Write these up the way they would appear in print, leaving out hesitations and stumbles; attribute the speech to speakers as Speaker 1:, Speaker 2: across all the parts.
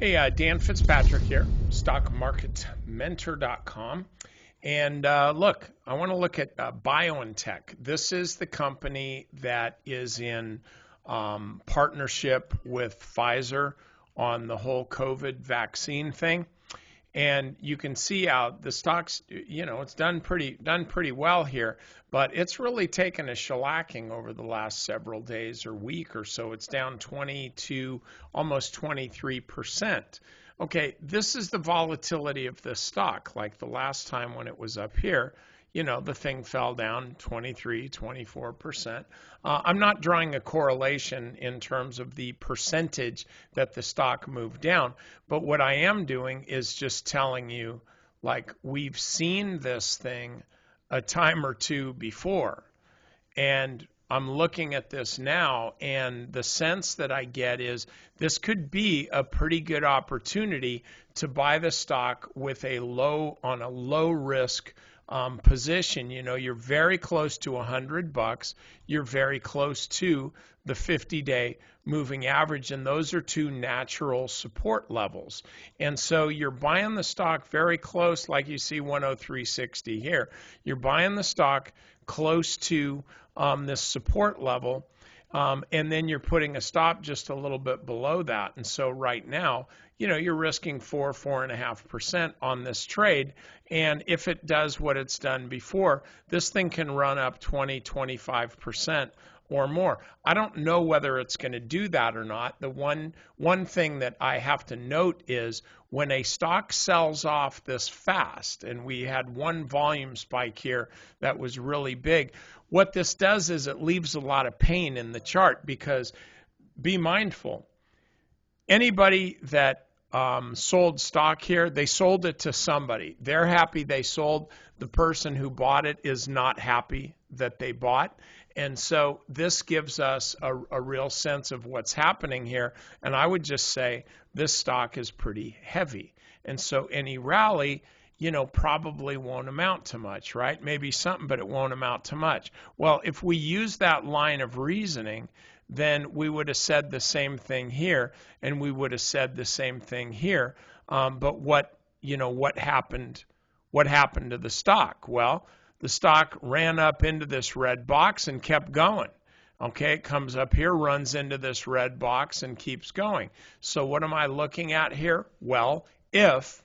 Speaker 1: Hey, Dan Fitzpatrick here, stockmarketmentor.com. And look, I want to look at BioNTech. This is the company that is in partnership with Pfizer on the whole COVID vaccine thing. And you can see how the stocks, it's done pretty well here, but it's really taken a shellacking over the last several days or week or so. It's down 20 to almost 23%. Okay, this is the volatility of this stock. Like the last time when it was up here, the thing fell down 23, 24%. I'm not drawing a correlation in terms of the percentage that the stock moved down, but what I am doing is just telling you, like, we've seen this thing a time or two before, and I'm looking at this now, and the sense that I get is this could be a pretty good opportunity to buy the stock with a low risk position. You're very close to $100. You're very close to the 50-day moving average, and those are two natural support levels. And so you're buying the stock very close, like you see 103.60 here. You're buying the stock close to this support level, and then you're putting a stop just a little bit below that. And so right now, you're risking 4.5% on this trade. And if it does what it's done before, this thing can run up 20, 25% or more. I don't know whether it's going to do that or not. The one thing that I have to note is when a stock sells off this fast, and we had one volume spike here that was really big, what this does is it leaves a lot of pain in the chart, because be mindful, anybody that sold stock here, they sold it to somebody. They're happy they sold. The person who bought it is not happy that they bought. And so this gives us a real sense of what's happening here. And I would just say this stock is pretty heavy. And so any rally, probably won't amount to much, right? Maybe something, but it won't amount to much. Well, if we use that line of reasoning, then we would have said the same thing here, and we would have said the same thing here. But what happened? What happened to the stock? Well, the stock ran up into this red box and kept going. Okay, it comes up here, runs into this red box, and keeps going. So what am I looking at here? Well, if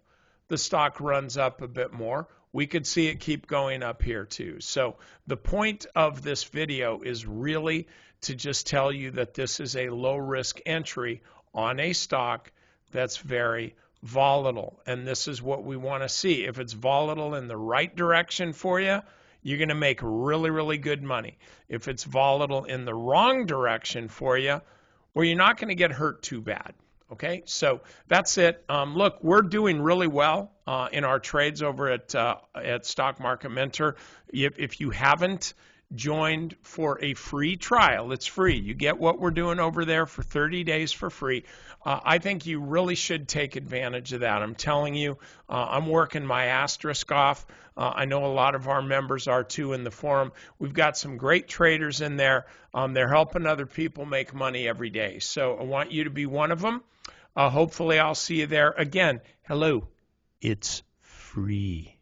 Speaker 1: the stock runs up a bit more, we could see it keep going up here too. So the point of this video is really to just tell you that this is a low risk entry on a stock that's very volatile. And this is what we want to see. If it's volatile in the right direction for you, you're going to make really, really good money. If it's volatile in the wrong direction for you, well, you're not going to get hurt too bad. Okay, so that's it. Look, we're doing really well in our trades over at Stock Market Mentor. If you haven't joined for a free trial, it's free. You get what we're doing over there for 30 days for free. I think you really should take advantage of that. I'm telling you, I'm working my asterisk off. I know a lot of our members are too in the forum. We've got some great traders in there. They're helping other people make money every day. So I want you to be one of them. Hopefully I'll see you there. Again, hello, it's free.